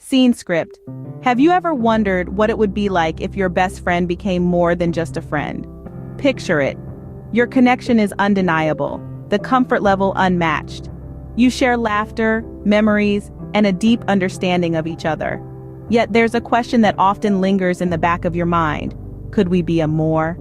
Scene script. Have you ever wondered what it would be like if your best friend became more than just a friend? Picture it. Your connection is undeniable, the comfort level unmatched. You share laughter, memories, and a deep understanding of each other. Yet there's a question that often lingers in the back of your mind. Could we be a more?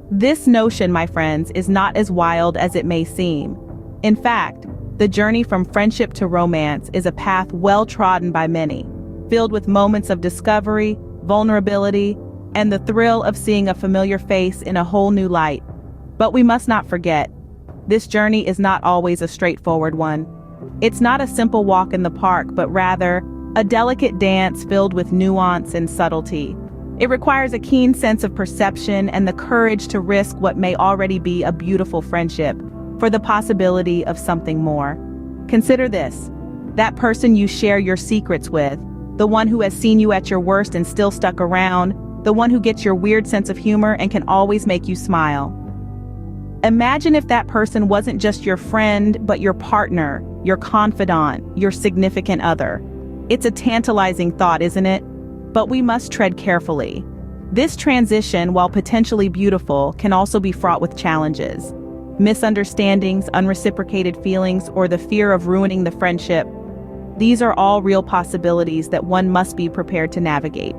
This notion, my friends, is not as wild as it may seem. In fact, the journey from friendship to romance is a path well trodden by many, filled with moments of discovery, vulnerability, and the thrill of seeing a familiar face in a whole new light. But we must not forget, this journey is not always a straightforward one. It's not a simple walk in the park, but rather a delicate dance filled with nuance and subtlety. It requires a keen sense of perception and the courage to risk what may already be a beautiful friendship for the possibility of something more. Consider this: that person you share your secrets with, the one who has seen you at your worst and still stuck around, the one who gets your weird sense of humor and can always make you smile. Imagine if that person wasn't just your friend, but your partner, your confidant, your significant other. It's a tantalizing thought, isn't it? But we must tread carefully. This transition, while potentially beautiful, can also be fraught with challenges. Misunderstandings, unreciprocated feelings, or the fear of ruining the friendship. These are all real possibilities that one must be prepared to navigate.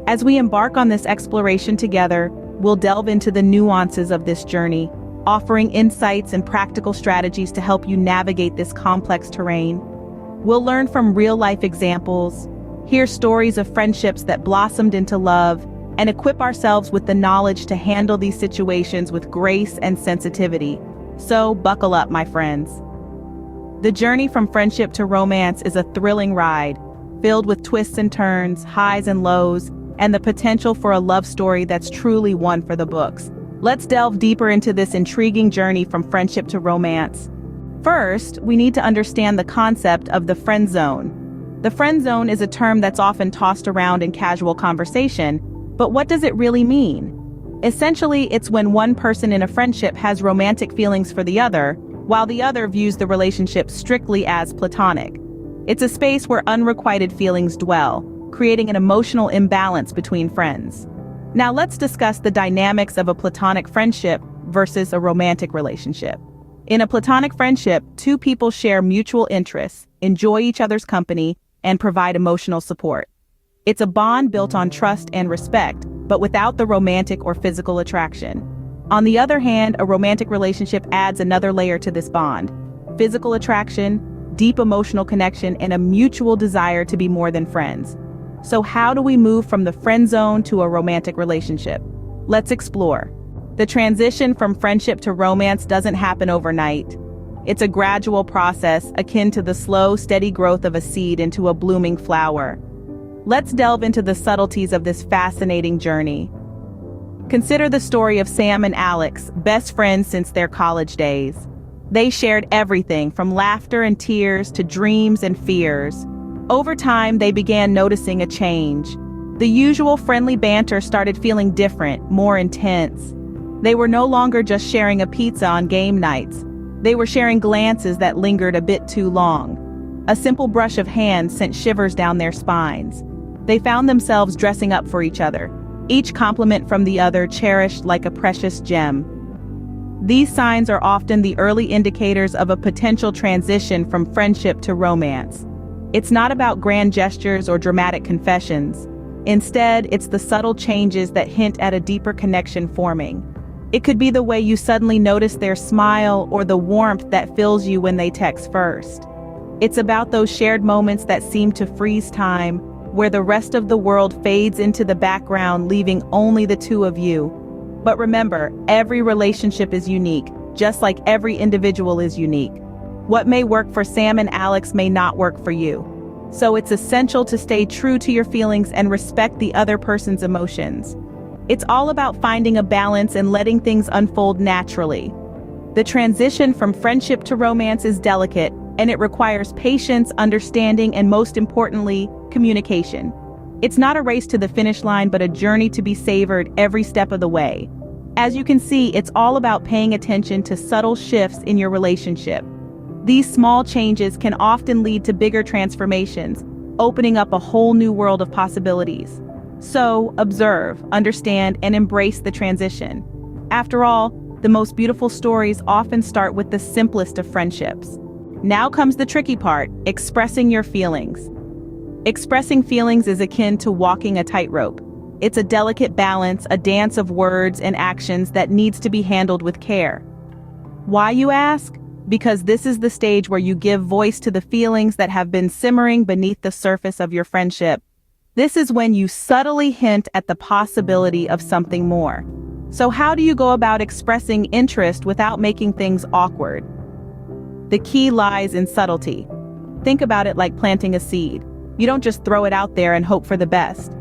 As we embark on this exploration together, we'll delve into the nuances of this journey, offering insights and practical strategies to help you navigate this complex terrain. We'll learn from real-life examples, hear stories of friendships that blossomed into love, and equip ourselves with the knowledge to handle these situations with grace and sensitivity. So, buckle up, my friends. The journey from friendship to romance is a thrilling ride, filled with twists and turns, highs and lows, and the potential for a love story that's truly one for the books. Let's delve deeper into this intriguing journey from friendship to romance. First, we need to understand the concept of the friend zone. The friend zone is a term that's often tossed around in casual conversation, but what does it really mean? Essentially, it's when one person in a friendship has romantic feelings for the other, while the other views the relationship strictly as platonic. It's a space where unrequited feelings dwell, creating an emotional imbalance between friends. Now let's discuss the dynamics of a platonic friendship versus a romantic relationship. In a platonic friendship, two people share mutual interests, enjoy each other's company, and provide emotional support. It's a bond built on trust and respect, but without the romantic or physical attraction. On the other hand, a romantic relationship adds another layer to this bond: physical attraction, deep emotional connection, and a mutual desire to be more than friends. So how do we move from the friend zone to a romantic relationship? Let's explore. The transition from friendship to romance doesn't happen overnight. It's a gradual process akin to the slow, steady growth of a seed into a blooming flower. Let's delve into the subtleties of this fascinating journey. Consider the story of Sam and Alex, best friends since their college days. They shared everything from laughter and tears to dreams and fears. Over time, they began noticing a change. The usual friendly banter started feeling different, more intense. They were no longer just sharing a pizza on game nights. They were sharing glances that lingered a bit too long. A simple brush of hands sent shivers down their spines. They found themselves dressing up for each other, each compliment from the other cherished like a precious gem. These signs are often the early indicators of a potential transition from friendship to romance. It's not about grand gestures or dramatic confessions. Instead, it's the subtle changes that hint at a deeper connection forming. It could be the way you suddenly notice their smile or the warmth that fills you when they text first. It's about those shared moments that seem to freeze time, where the rest of the world fades into the background, leaving only the two of you. But remember, every relationship is unique, just like every individual is unique. What may work for Sam and Alex may not work for you. So it's essential to stay true to your feelings and respect the other person's emotions. It's all about finding a balance and letting things unfold naturally. The transition from friendship to romance is delicate, and it requires patience, understanding, and most importantly, communication. It's not a race to the finish line, but a journey to be savored every step of the way. As you can see, it's all about paying attention to subtle shifts in your relationship. These small changes can often lead to bigger transformations, opening up a whole new world of possibilities. So, observe, understand, and embrace the transition. After all, the most beautiful stories often start with the simplest of friendships. Now comes the tricky part, expressing your feelings. Expressing feelings is akin to walking a tightrope. It's a delicate balance, a dance of words and actions that needs to be handled with care. Why, you ask? Because this is the stage where you give voice to the feelings that have been simmering beneath the surface of your friendship. This is when you subtly hint at the possibility of something more. So how do you go about expressing interest without making things awkward? The key lies in subtlety. Think about it like planting a seed. You don't just throw it out there and hope for the best.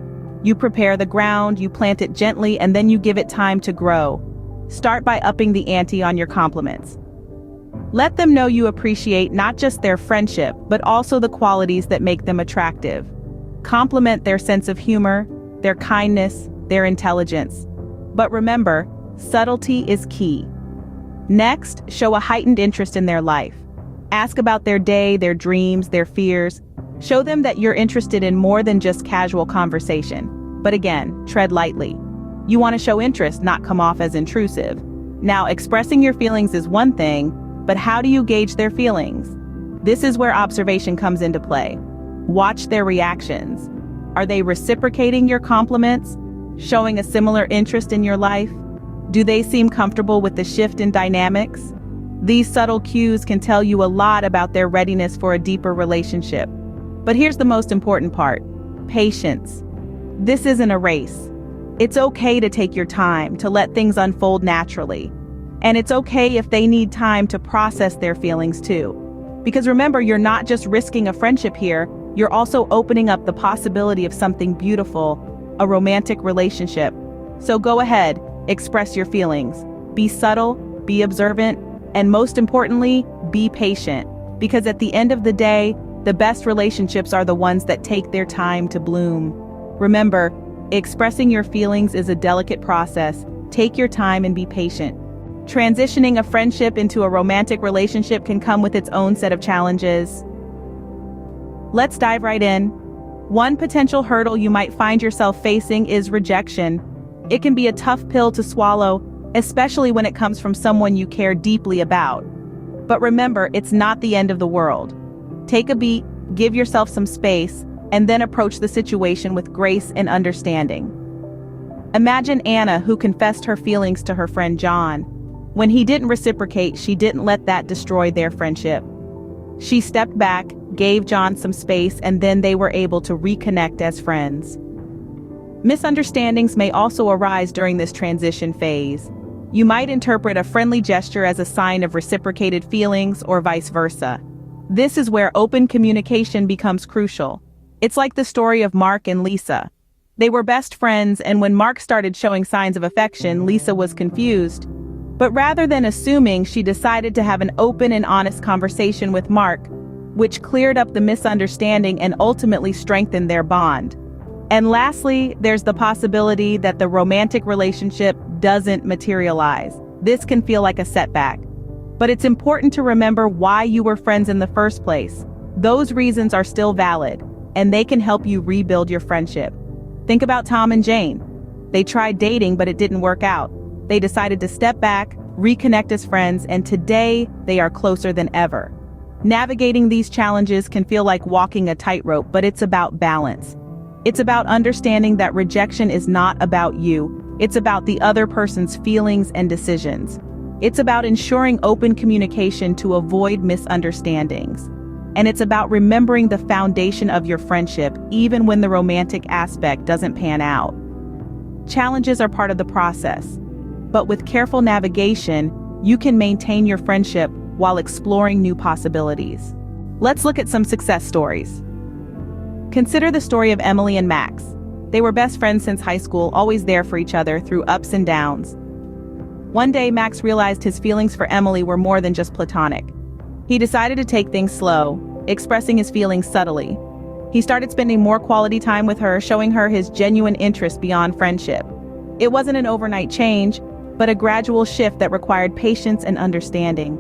You prepare the ground, you plant it gently, and then you give it time to grow. Start by upping the ante on your compliments. Let them know you appreciate not just their friendship, but also the qualities that make them attractive. Compliment their sense of humor, their kindness, their intelligence. But remember, subtlety is key. Next, show a heightened interest in their life. Ask about their day, their dreams, their fears. Show them that you're interested in more than just casual conversation. But again, tread lightly. You want to show interest, not come off as intrusive. Now, expressing your feelings is one thing, but how do you gauge their feelings? This is where observation comes into play. Watch their reactions. Are they reciprocating your compliments? Showing a similar interest in your life? Do they seem comfortable with the shift in dynamics? These subtle cues can tell you a lot about their readiness for a deeper relationship. But here's the most important part: patience. This isn't a race. It's okay to take your time, to let things unfold naturally. And it's okay if they need time to process their feelings too. Because remember, you're not just risking a friendship here, you're also opening up the possibility of something beautiful, a romantic relationship. So go ahead, express your feelings. Be subtle, be observant, and most importantly, be patient. Because at the end of the day, the best relationships are the ones that take their time to bloom. Remember, expressing your feelings is a delicate process. Take your time and be patient. Transitioning a friendship into a romantic relationship can come with its own set of challenges. Let's dive right in. One potential hurdle you might find yourself facing is rejection. It can be a tough pill to swallow, especially when it comes from someone you care deeply about. But remember, it's not the end of the world. Take a beat, give yourself some space, and then approach the situation with grace and understanding. Imagine Anna, who confessed her feelings to her friend John. When he didn't reciprocate, she didn't let that destroy their friendship. She stepped back, gave John some space, and then they were able to reconnect as friends. Misunderstandings may also arise during this transition phase. You might interpret a friendly gesture as a sign of reciprocated feelings or vice versa. This is where open communication becomes crucial. It's like the story of Mark and Lisa. They were best friends, and when Mark started showing signs of affection, Lisa was confused. But rather than assuming, she decided to have an open and honest conversation with Mark, which cleared up the misunderstanding and ultimately strengthened their bond. And lastly, there's the possibility that the romantic relationship doesn't materialize. This can feel like a setback. But it's important to remember why you were friends in the first place. Those reasons are still valid, and they can help you rebuild your friendship. Think about Tom and Jane. They tried dating, but it didn't work out. They decided to step back, reconnect as friends, and today they are closer than ever. Navigating these challenges can feel like walking a tightrope, but it's about balance. It's about understanding that rejection is not about you. It's about the other person's feelings and decisions. It's about ensuring open communication to avoid misunderstandings. And it's about remembering the foundation of your friendship, even when the romantic aspect doesn't pan out. Challenges are part of the process. But with careful navigation, you can maintain your friendship while exploring new possibilities. Let's look at some success stories. Consider the story of Emily and Max. They were best friends since high school, always there for each other through ups and downs. One day, Max realized his feelings for Emily were more than just platonic. He decided to take things slow, expressing his feelings subtly. He started spending more quality time with her, showing her his genuine interest beyond friendship. It wasn't an overnight change, but a gradual shift that required patience and understanding.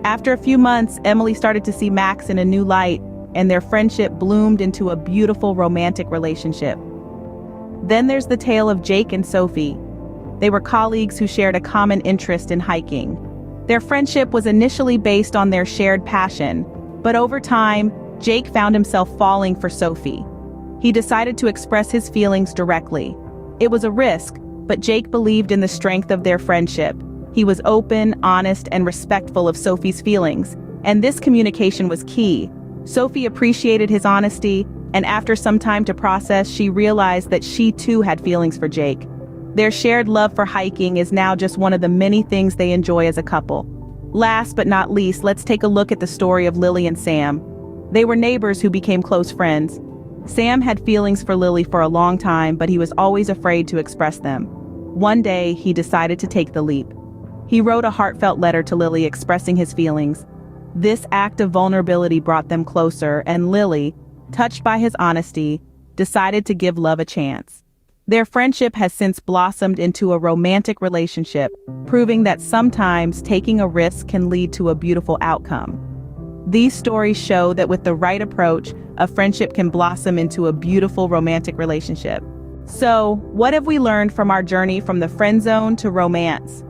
After a few months, Emily started to see Max in a new light, and their friendship bloomed into a beautiful romantic relationship. Then there's the tale of Jake and Sophie. They were colleagues who shared a common interest in hiking. Their friendship was initially based on their shared passion, but over time, Jake found himself falling for Sophie. He decided to express his feelings directly. It was a risk, but Jake believed in the strength of their friendship. He was open, honest, and respectful of Sophie's feelings, and this communication was key. Sophie appreciated his honesty, and after some time to process, she realized that she too had feelings for Jake. Their shared love for hiking is now just one of the many things they enjoy as a couple. Last but not least, let's take a look at the story of Lily and Sam. They were neighbors who became close friends. Sam had feelings for Lily for a long time, but he was always afraid to express them. One day, he decided to take the leap. He wrote a heartfelt letter to Lily expressing his feelings. This act of vulnerability brought them closer, and Lily, touched by his honesty, decided to give love a chance. Their friendship has since blossomed into a romantic relationship, proving that sometimes taking a risk can lead to a beautiful outcome. These stories show that with the right approach, a friendship can blossom into a beautiful romantic relationship. So, what have we learned from our journey from the friend zone to romance?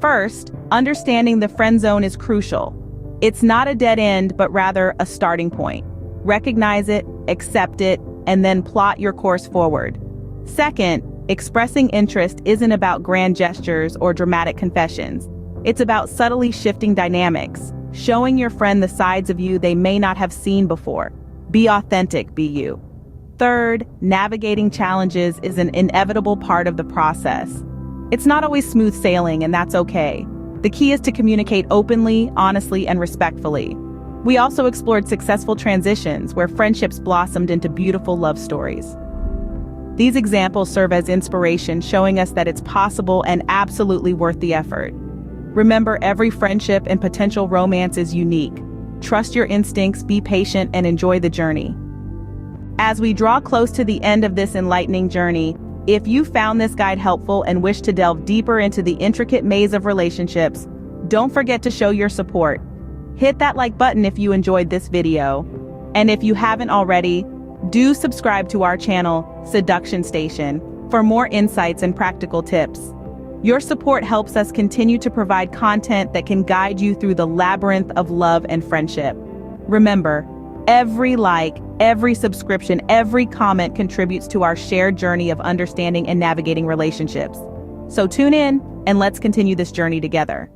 First, understanding the friend zone is crucial. It's not a dead end, but rather a starting point. Recognize it, accept it, and then plot your course forward. Second, expressing interest isn't about grand gestures or dramatic confessions. It's about subtly shifting dynamics, showing your friend the sides of you they may not have seen before. Be authentic, be you. Third, navigating challenges is an inevitable part of the process. It's not always smooth sailing, and that's okay. The key is to communicate openly, honestly, and respectfully. We also explored successful transitions where friendships blossomed into beautiful love stories. These examples serve as inspiration, showing us that it's possible and absolutely worth the effort. Remember, every friendship and potential romance is unique. Trust your instincts, be patient, and enjoy the journey. As we draw close to the end of this enlightening journey, if you found this guide helpful and wish to delve deeper into the intricate maze of relationships, don't forget to show your support. Hit that like button if you enjoyed this video. And if you haven't already, do subscribe to our channel, Seduction Station, for more insights and practical tips. Your support helps us continue to provide content that can guide you through the labyrinth of love and friendship. Remember, every like, every subscription, every comment contributes to our shared journey of understanding and navigating relationships. So tune in and let's continue this journey together.